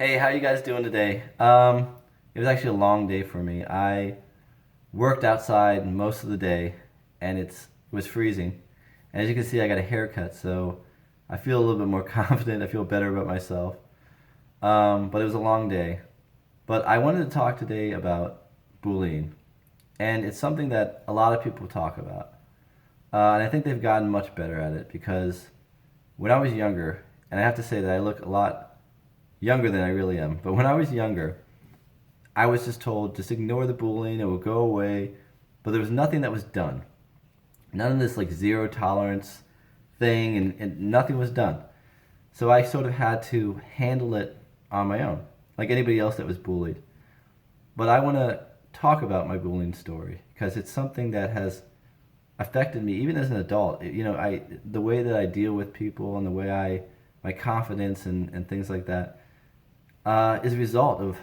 Hey, how you guys doing today? It was actually a long day for me. I worked outside most of the day, and it was freezing. And as you can see, I got a haircut, so I feel a little bit more confident. I feel better about myself. But it was a long day. But I wanted to talk today about bullying, and it's something that a lot of people talk about. And I think they've gotten much better at it because when I was younger, and I have to say that I look a lot younger than I really am, but when I was younger, I was just told just ignore the bullying, it will go away. But there was nothing that was done. None of this like zero tolerance thing, and nothing was done. So I sort of had to handle it on my own, like anybody else that was bullied. But I want to talk about my bullying story because it's something that has affected me even as an adult. The way that I deal with people and the way my confidence and things like that is a result of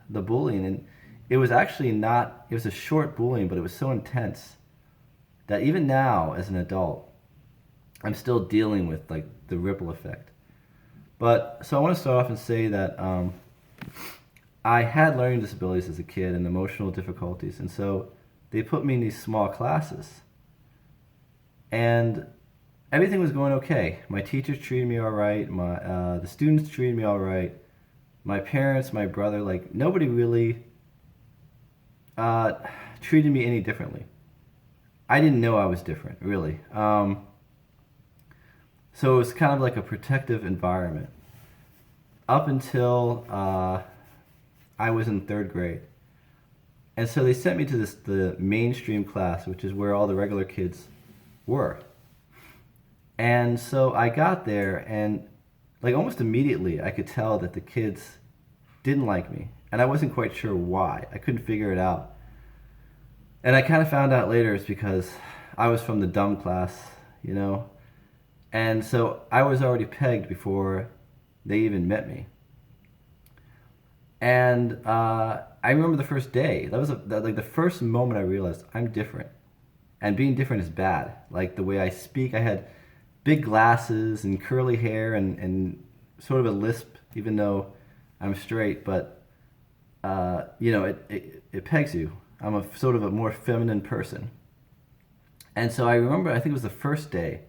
the bullying. And it was actually not, it was a short bullying, but it was so intense that even now as an adult, I'm still dealing with like the ripple effect. But so I want to start off and say that I had learning disabilities as a kid and emotional difficulties. And so they put me in these small classes. And everything was going okay. My teachers treated me all right. The students treated me all right. My parents, my brother, like nobody really uh, treated me any differently. I didn't know I was different, really. So it was kind of like a protective environment up until I was in third grade. And so they sent me to the mainstream class, which is where all the regular kids were. And so I got there, and like almost immediately, I could tell that the kids didn't like me, and I wasn't quite sure why. I couldn't figure it out, and I kind of found out later it's because I was from the dumb class, you know, and so I was already pegged before they even met me. And I remember the first day. Like the first moment I realized I'm different, and being different is bad. Like the way I speak, I had big glasses and curly hair and sort of a lisp, even though I'm straight. But it pegs you. I'm a sort of a more feminine person. And so I remember, I think it was the first day,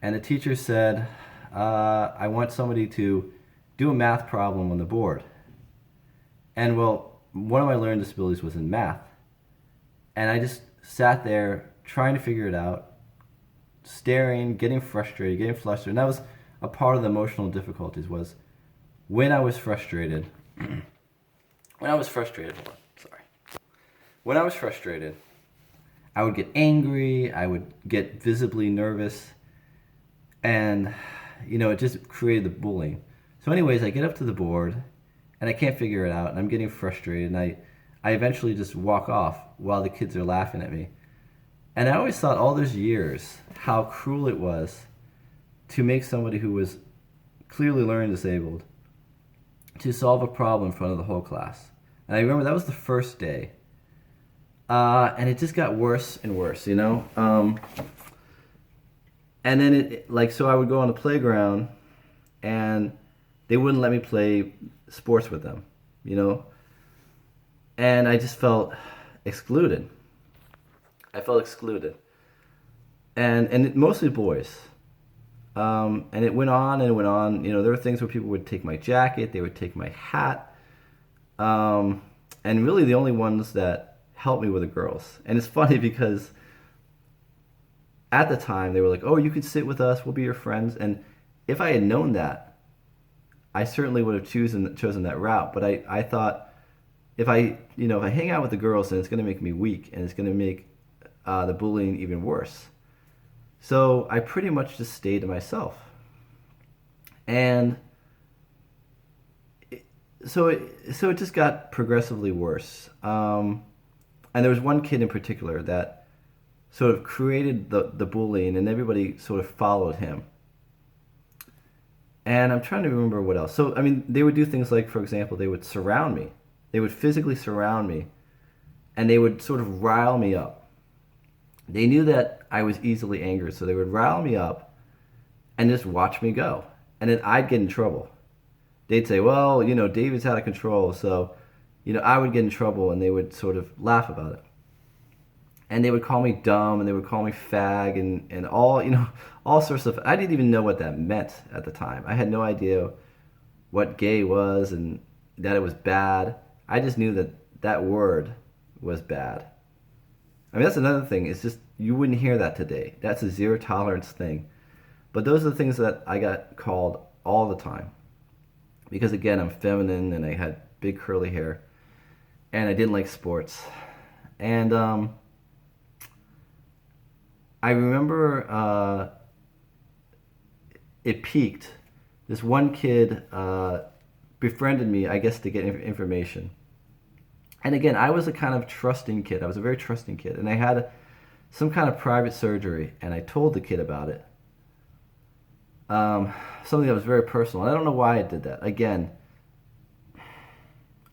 and the teacher said, I want somebody to do a math problem on the board. And well, one of my learning disabilities was in math. And I just sat there trying to figure it out, staring, getting frustrated, getting flustered. And that was a part of the emotional difficulties was when I was frustrated. When I was frustrated, hold on, sorry. When I was frustrated, I would get angry, I would get visibly nervous, and it just created the bullying. So anyways, I get up to the board and I can't figure it out, and I'm getting frustrated, and I eventually just walk off while the kids are laughing at me. And I always thought all those years how cruel it was to make somebody who was clearly learning disabled to solve a problem in front of the whole class. And I remember that was the first day. And it just got worse and worse, you know? And then so I would go on the playground and they wouldn't let me play sports with them, you know? And I just felt excluded. I felt excluded. Mostly boys. And it went on and it went on. There were things where people would take my jacket, they would take my hat. And really the only ones that helped me were the girls. And it's funny because at the time they were like, oh, you could sit with us, we'll be your friends. And if I had known that, I certainly would have chosen that route. But I thought if I hang out with the girls, then it's going to make me weak and it's going to make the bullying even worse. So I pretty much just stayed to myself. And it just got progressively worse. And there was one kid in particular that sort of created the bullying, and everybody sort of followed him. And I'm trying to remember what else. So, I mean, they would do things like, for example, they would surround me. They would physically surround me, and they would sort of rile me up. They knew that I was easily angered, so they would rile me up and just watch me go. And then I'd get in trouble. they'd say, well, David's out of control. So, I would get in trouble and they would sort of laugh about it. And they would call me dumb and they would call me fag and all, all sorts of, I didn't even know what that meant at the time. I had no idea what gay was and that it was bad. I just knew that that word was bad. I mean, that's another thing. It's just, you wouldn't hear that today. That's a zero tolerance thing. But those are the things that I got called all the time. Because again, I'm feminine and I had big curly hair. And I didn't like sports. And I remember it peaked. This one kid befriended me, I guess, to get information. And again, I was a kind of trusting kid. I was a very trusting kid. And I had some kind of private surgery, and I told the kid about it. Something that was very personal. And I don't know why I did that. Again,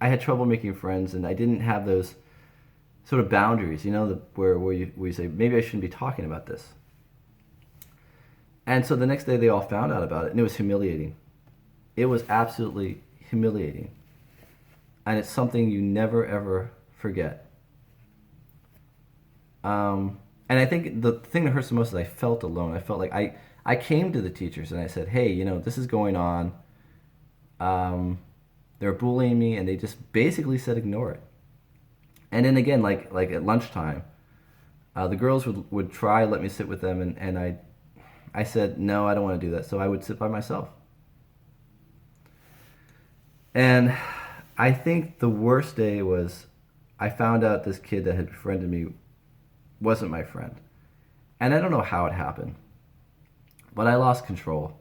I had trouble making friends, and I didn't have those sort of boundaries, where you say, maybe I shouldn't be talking about this. And so the next day they all found out about it, and it was humiliating. It was absolutely humiliating. And it's something you never, ever forget. And I think the thing that hurts the most is I felt alone. I felt like I came to the teachers and I said, hey, this is going on. They're bullying me, and they just basically said ignore it. And then again, like at lunchtime, the girls would try let me sit with them, and I said, no, I don't want to do that. So I would sit by myself. And I think the worst day was I found out this kid that had befriended me wasn't my friend. And I don't know how it happened, but I lost control.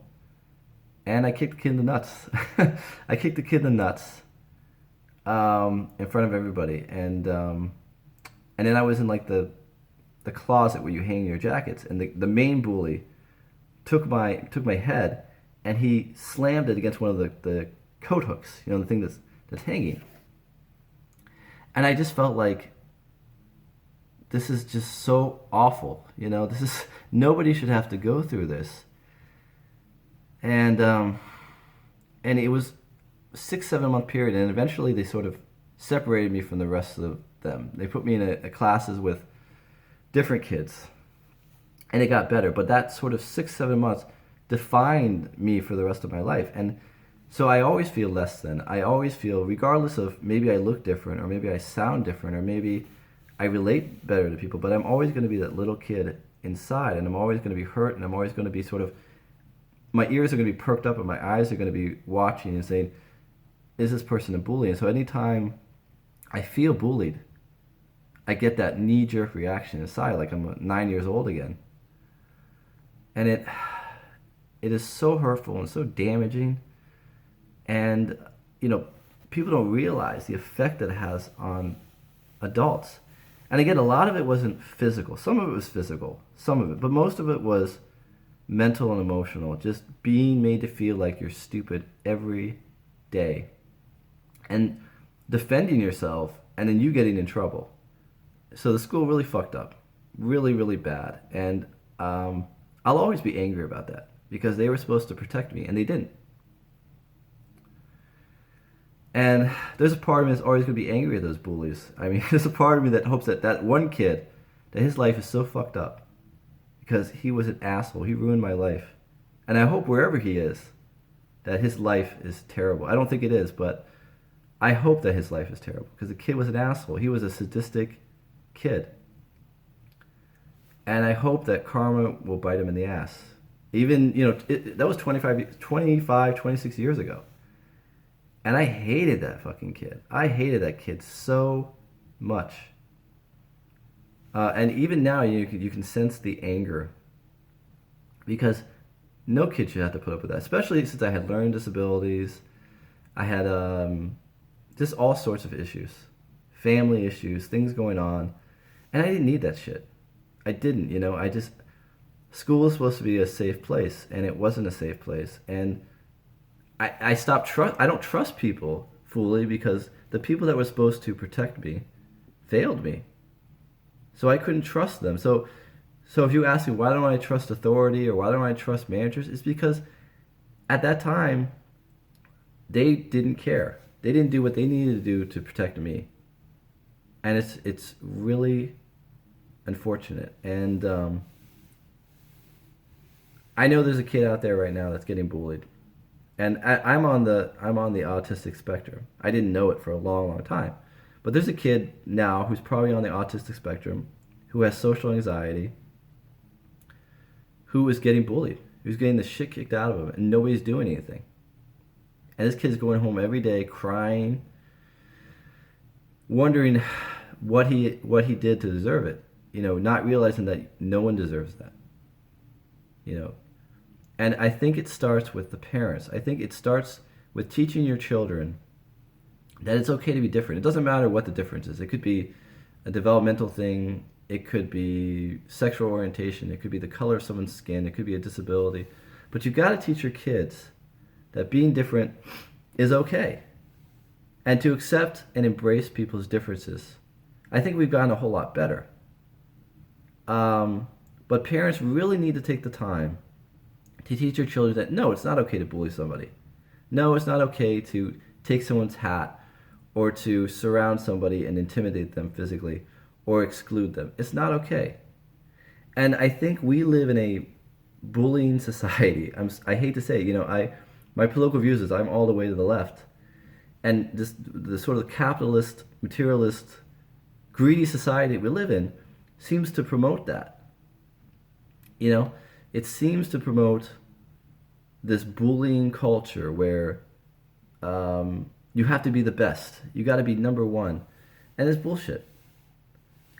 And I kicked the kid in the nuts. I kicked the kid in the nuts in front of everybody. And then I was in like the closet where you hang your jackets. And the main bully took my head and he slammed it against one of the coat hooks, the thing that's hanging. And I just felt like this is just so awful. Nobody should have to go through this. And it was a 6-7 month period, and eventually they sort of separated me from the rest of them. They put me in a classes with different kids, and it got better. But that sort of 6-7 months defined me for the rest of my life. And so I always feel less than. I always feel, regardless of maybe I look different, or maybe I sound different, or maybe I relate better to people, but I'm always going to be that little kid inside, and I'm always going to be hurt, and I'm always going to be sort of, my ears are going to be perked up and my eyes are going to be watching and saying, is this person a bully? And so anytime I feel bullied, I get that knee-jerk reaction inside, like I'm 9 years old again. And it is so hurtful and so damaging. And, people don't realize the effect that it has on adults. And again, a lot of it wasn't physical. Some of it was physical, some of it. But most of it was mental and emotional. Just being made to feel like you're stupid every day. And defending yourself, and then you getting in trouble. So the school really fucked up. Really, really bad. And I'll always be angry about that. Because they were supposed to protect me, and they didn't. And there's a part of me that's always going to be angry at those bullies. I mean, there's a part of me that hopes that one kid, that his life is so fucked up because he was an asshole. He ruined my life. And I hope wherever he is, that his life is terrible. I don't think it is, but I hope that his life is terrible because the kid was an asshole. He was a sadistic kid. And I hope that karma will bite him in the ass. Even, that was 26 years ago. And I hated that fucking kid. I hated that kid so much. And even now, you can sense the anger. Because no kid should have to put up with that. Especially since I had learning disabilities. I had just all sorts of issues. Family issues, things going on. And I didn't need that shit. I didn't, school was supposed to be a safe place. And it wasn't a safe place. And I don't trust people fully because the people that were supposed to protect me failed me. So I couldn't trust them. So if you ask me why don't I trust authority or why don't I trust managers, it's because at that time they didn't care. They didn't do what they needed to do to protect me, and it's really unfortunate. And I know there's a kid out there right now that's getting bullied, and I'm on the autistic spectrum. I didn't know it for a long, long time, but there's a kid now who's probably on the autistic spectrum, who has social anxiety, who is getting bullied, who's getting the shit kicked out of him, and nobody's doing anything. And this kid's going home every day crying, wondering what he did to deserve it. Not realizing that no one deserves that. You know, and I think it starts with the parents. I think it starts with teaching your children that it's okay to be different. It doesn't matter what the difference is. It could be a developmental thing. It could be sexual orientation. It could be the color of someone's skin. It could be a disability. But you've got to teach your kids that being different is okay, and to accept and embrace people's differences. I think we've gotten a whole lot better. But parents really need to take the time to teach your children that no, it's not okay to bully somebody. No, it's not okay to take someone's hat or to surround somebody and intimidate them physically or exclude them. It's not okay. And I think we live in a bullying society. I hate to say, my political views is I'm all the way to the left. And the sort of capitalist, materialist, greedy society we live in seems to promote that. It seems to promote this bullying culture where you have to be the best. You got to be number one, and it's bullshit.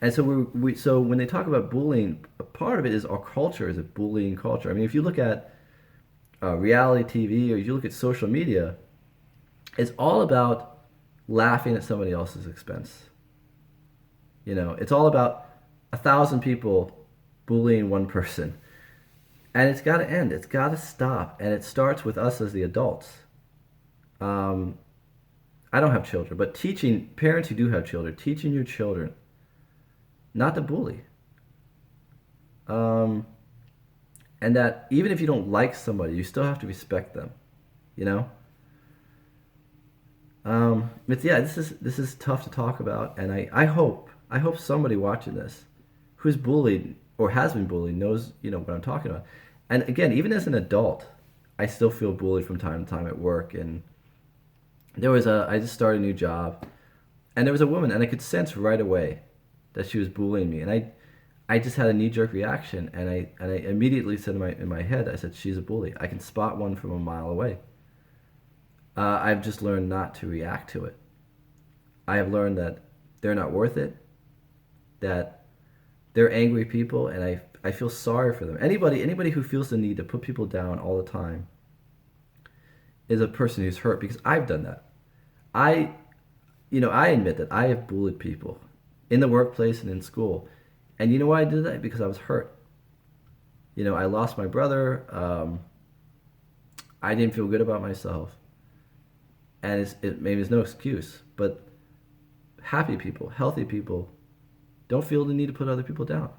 And so so when they talk about bullying, a part of it is our culture is a bullying culture. I mean, if you look at reality TV or you look at social media, it's all about laughing at somebody else's expense. It's all about 1,000 people bullying one person. And it's got to end. It's got to stop. And it starts with us as the adults. I don't have children, but parents who do have children, teaching your children not to bully. And that even if you don't like somebody, you still have to respect them. But yeah, this is tough to talk about, and I hope somebody watching this who's bullied or has been bullied knows what I'm talking about. And again, even as an adult, I still feel bullied from time to time at work. And I just started a new job, and there was a woman, and I could sense right away that she was bullying me, and I just had a knee-jerk reaction, and I immediately said in my head, I said, she's a bully. I can spot one from a mile away. I've just learned not to react to it. I have learned that they're not worth it, that they're angry people, and I feel sorry for them. Anybody who feels the need to put people down all the time is a person who's hurt, because I've done that. I admit that I have bullied people in the workplace and in school. And you know why I did that? Because I was hurt. I lost my brother. I didn't feel good about myself. And maybe it's no excuse, but happy people, healthy people, don't feel the need to put other people down.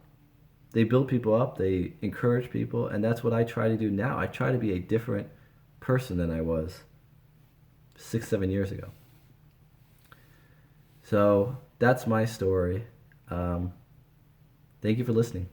They build people up, they encourage people, and that's what I try to do now. I try to be a different person than I was 6-7 years ago. So that's my story. Thank you for listening.